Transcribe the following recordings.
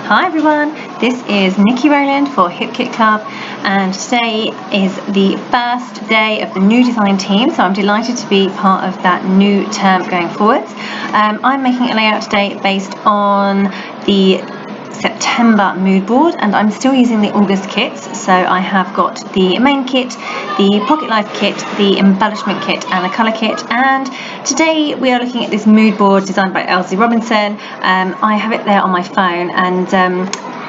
Hi everyone, this is Niki Rowland for Hip Kit Club, and today is the first day of the new design team, so I'm delighted to be part of that new term going forwards. I'm making a layout today based on the September mood board, and I'm still using the August kits. So I have got the main kit, the pocket life kit, the embellishment kit and a colour kit, and today we are looking at this mood board designed by Elsie Robinson. I have it there on my phone, and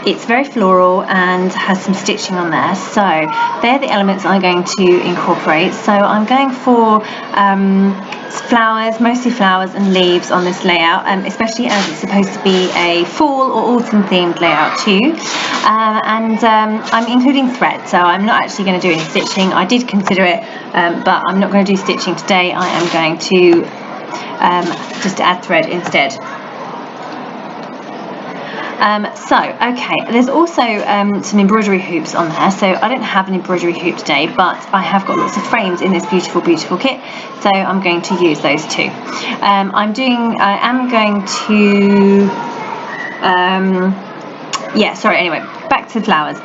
it's very floral and has some stitching on there, so they're the elements I'm going to incorporate. So I'm going for flowers, mostly flowers and leaves on this layout, especially as it's supposed to be a fall or autumn themed layout too. I'm including thread, so I'm not actually going to do any stitching. I did consider it, but I'm not going to do stitching today. I am going to just add thread instead. Okay, there's also some embroidery hoops on there, so I don't have an embroidery hoop today, but I have got lots of frames in this beautiful kit, so I'm going to use those too. I am going to anyway, back to flowers.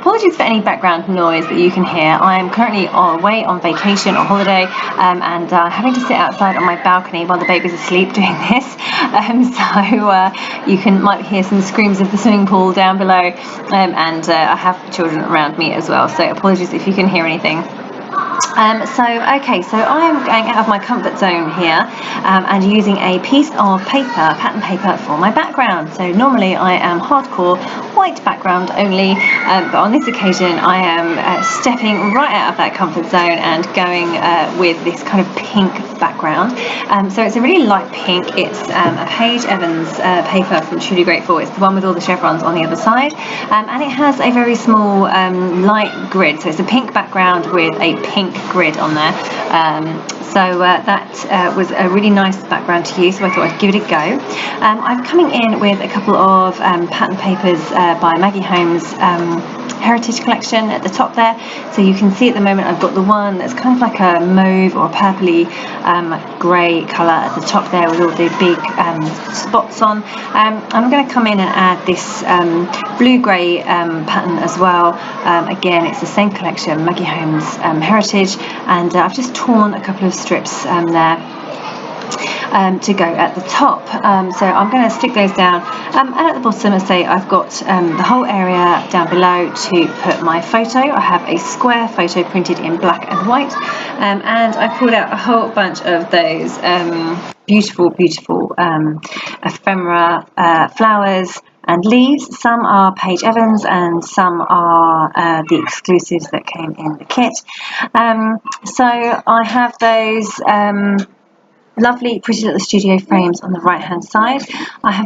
Apologies for any background noise that you can hear. I am currently away on vacation or holiday, and having to sit outside on my balcony while the baby's asleep doing this. You might hear some screams of the swimming pool down below, and I have children around me as well, so apologies if you can hear anything. So I'm going out of my comfort zone here, and using a piece of pattern paper for my background. So normally I am hardcore white background only, but on this occasion I am stepping right out of that comfort zone and going with this kind of pink background. So it's a really light pink. It's a Paige Evans paper from Truly Grateful. It's the one with all the chevrons on the other side, and it has a very small light grid, so it's a pink background with a pink grid on there. That was a really nice background to use, so I thought I'd give it a go. I'm coming in with a couple of pattern papers by Maggie Holmes' Heritage Collection at the top there. So you can see at the moment I've got the one that's kind of like a mauve or a purpley grey colour at the top there with all the big spots on. I'm going to come in and add this blue-grey pattern as well. Again, it's the same collection, Maggie Holmes Heritage, and I've just torn a couple of strips there to go at the top, so I'm going to stick those down, and at the bottom, as I say, I've got the whole area down below to put my photo. I have a square photo printed in black and white, and I pulled out a whole bunch of those beautiful ephemera flowers and leaves. Some are Paige Evans and some are the exclusives that came in the kit. So I have those lovely pretty little studio frames on the right hand side.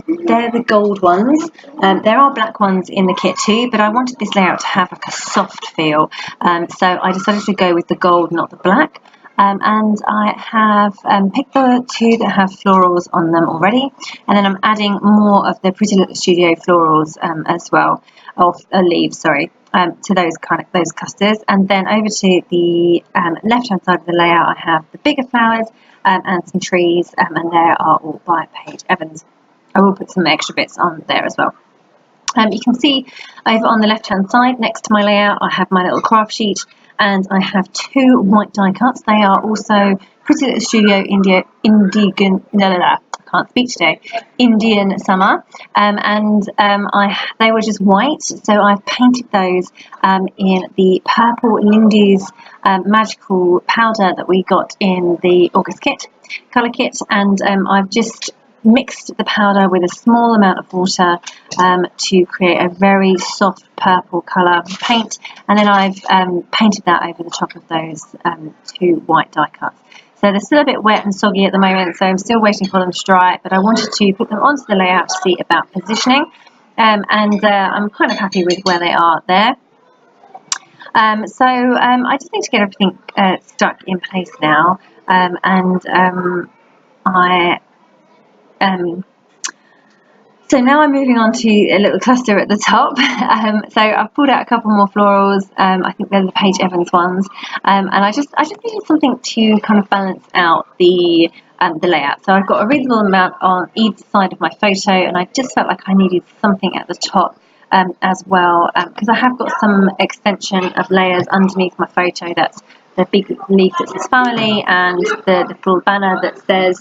They're the gold ones. There are black ones in the kit too, but I wanted this layout to have like a soft feel, so I decided to go with the gold, not the black. And I have picked the two that have florals on them already, and then I'm adding more of the pretty little studio florals as well, of leaves, sorry, to those clusters. And then over to the left hand side of the layout, I have the bigger flowers and some trees, and they are all by Paige Evans. I will put some extra bits on there as well. You can see over on the left hand side next to my layout I have my little craft sheet, and I have two white die cuts. They are also Pretty Little Studio Indian Summer, they were just white, so I've painted those in the purple Lindy's magical powder that we got in the August kit, colour kit, and I've just mixed the powder with a small amount of water to create a very soft purple colour paint, and then I've painted that over the top of those two white die cuts. So they're still a bit wet and soggy at the moment, so I'm still waiting for them to dry, but I wanted to put them onto the layout to see about positioning, and I'm kind of happy with where they are there. I just need to get everything stuck in place now, so now I'm moving on to a little cluster at the top. So I've pulled out a couple more florals. I think they're the Paige Evans ones, and I just needed something to kind of balance out the the layout. So I've got a reasonable amount on either side of my photo, and I just felt like I needed something at the top as well, because I have got some extension of layers underneath my photo. That's the big leaf that says family, and the full banner that says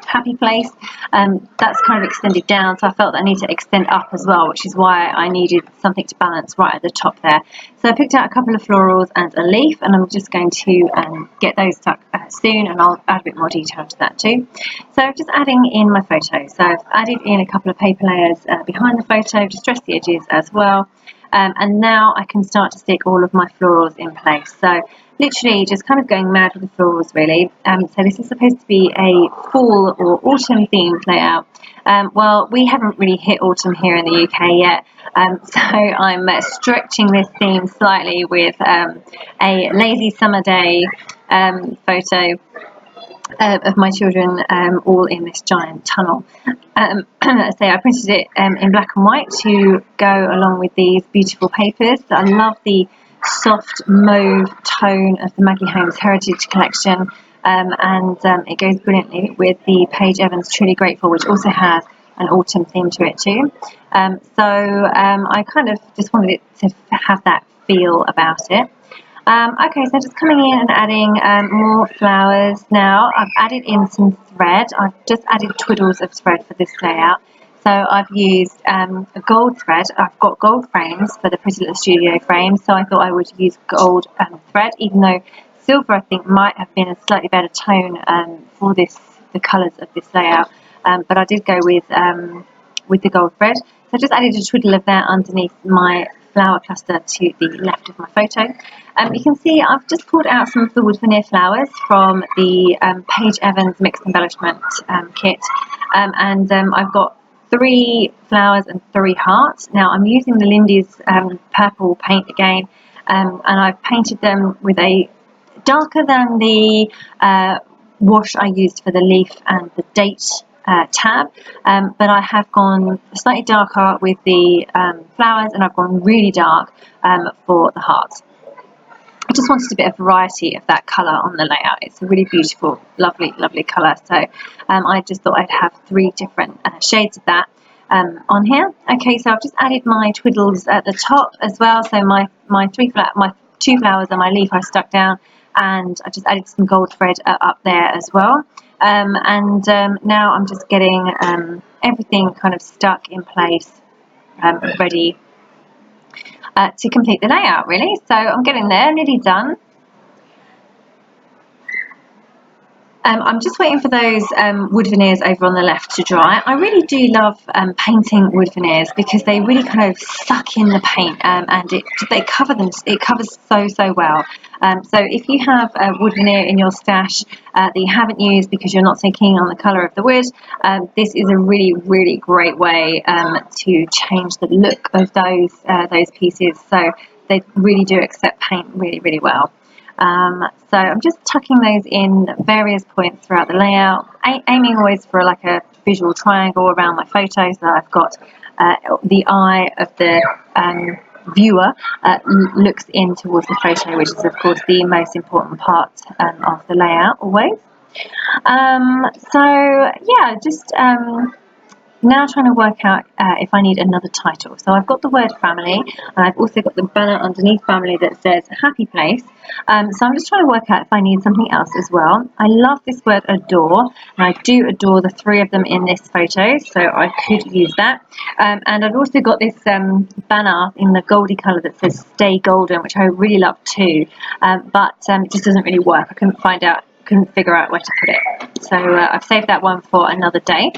happy place. That's kind of extended down, so I felt that I need to extend up as well, which is why I needed something to balance right at the top there. So I picked out a couple of florals and a leaf, and I'm just going to get those stuck soon, and I'll add a bit more detail to that too. So just adding in my photo. So I've added in a couple of paper layers behind the photo, distressed the edges as well. And now I can start to stick all of my florals in place. So literally just kind of going mad with the florals really. So this is supposed to be a fall or autumn themed layout. Well, we haven't really hit autumn here in the UK yet, so I'm stretching this theme slightly with a lazy summer day photo of my children all in this giant tunnel. So I printed it in black and white to go along with these beautiful papers. I love the soft mauve tone of the Maggie Holmes Heritage Collection, and it goes brilliantly with the Paige Evans Truly Grateful, which also has an autumn theme to it too. So I kind of just wanted it to have that feel about it. Okay, so just coming in and adding more flowers now. I've added in some thread. I've just added twiddles of thread for this layout. So I've used a gold thread. I've got gold frames for the Pretty Little Studio frame, so I thought I would use gold thread, even though silver I think might have been a slightly better tone for the colours of this layout. But I did go with the gold thread. So I just added a twiddle of that underneath my flower cluster to the left of my photo. You can see I've just pulled out some of the wood veneer flowers from the Paige Evans Mixed Embellishment kit, and I've got 3 flowers and 3 hearts. Now I'm using the Lindy's purple paint again, and I've painted them with a darker than the wash I used for the leaf and the date tab, but I have gone slightly darker with the flowers, and I've gone really dark for the hearts. I just wanted a bit of variety of that colour on the layout. It's a really beautiful, lovely, lovely colour. So I just thought I'd have 3 different shades of that on here. Okay, so I've just added my twiddles at the top as well. So my 2 flowers and my leaf I stuck down, and I just added some gold thread up there as well. And now I'm just getting everything kind of stuck in place, ready to complete the layout really. So I'm getting there, nearly done. I'm just waiting for those wood veneers over on the left to dry. I really do love painting wood veneers because they really kind of suck in the paint, and it covers so well. So if you have a wood veneer in your stash that you haven't used because you're not so keen on the colour of the wood, this is a really great way to change the look of those pieces. So they really do accept paint really well. So I'm just tucking those in various points throughout the layout, aiming always for like a visual triangle around my photo, so I've got the eye of the viewer looks in towards the photo, which is of course the most important part of the layout always. So yeah, just now trying to work out if I need another title. So I've got the word family, and I've also got the banner underneath family that says happy place. So I'm just trying to work out if I need something else as well. I love this word adore, and I do adore the 3 of them in this photo, so I could use that. And I've also got this banner in the goldy colour that says stay golden, which I really love too, but it just doesn't really work. I couldn't figure out where to put it. So I've saved that one for another day.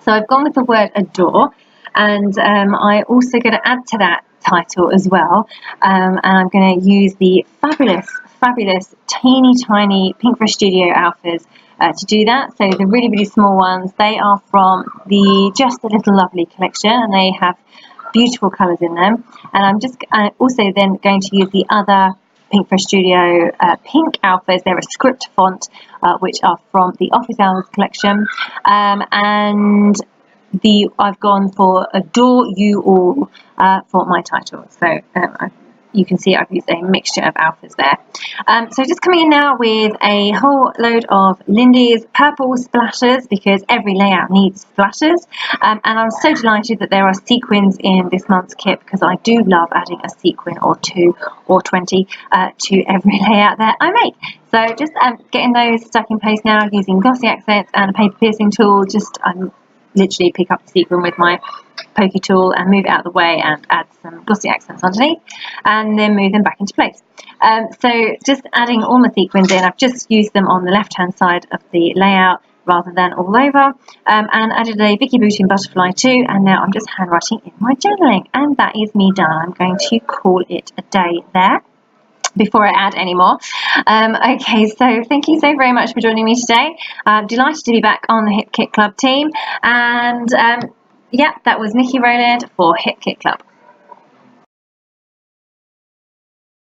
So I've gone with the word adore, and I also going to add to that title as well, and I'm going to use the fabulous teeny tiny Pinkfresh Studio alphas to do that. So the really small ones, they are from the Just a Little Lovely collection, and they have beautiful colours in them. And I'm just also then going to use the other Pinkfresh Studio pink alphas. They're a script font, which are from the Office Hours collection, and I've gone for Adore You All for my title. So you can see I've used a mixture of alphas there. So just coming in now with a whole load of Lindy's purple splashers, because every layout needs splashers. And I'm so delighted that there are sequins in this month's kit, because I do love adding a sequin or 2 or 20 to every layout that I make. So just getting those stuck in place now using glossy accents and a paper piercing tool. Just literally pick up the sequin with my pokey tool and move it out of the way and add some glossy accents underneath, and then move them back into place. So just adding all my sequins in. I've just used them on the left hand side of the layout rather than all over, and added a Vicky Booting butterfly too, and now I'm just handwriting in my journaling, and that is me done. I'm going to call it a day there before I add any more. Okay, so thank you so very much for joining me today. I'm delighted to be back on the Hip Kit Club team, and yeah, that was Niki Rowland for Hip Kit Club.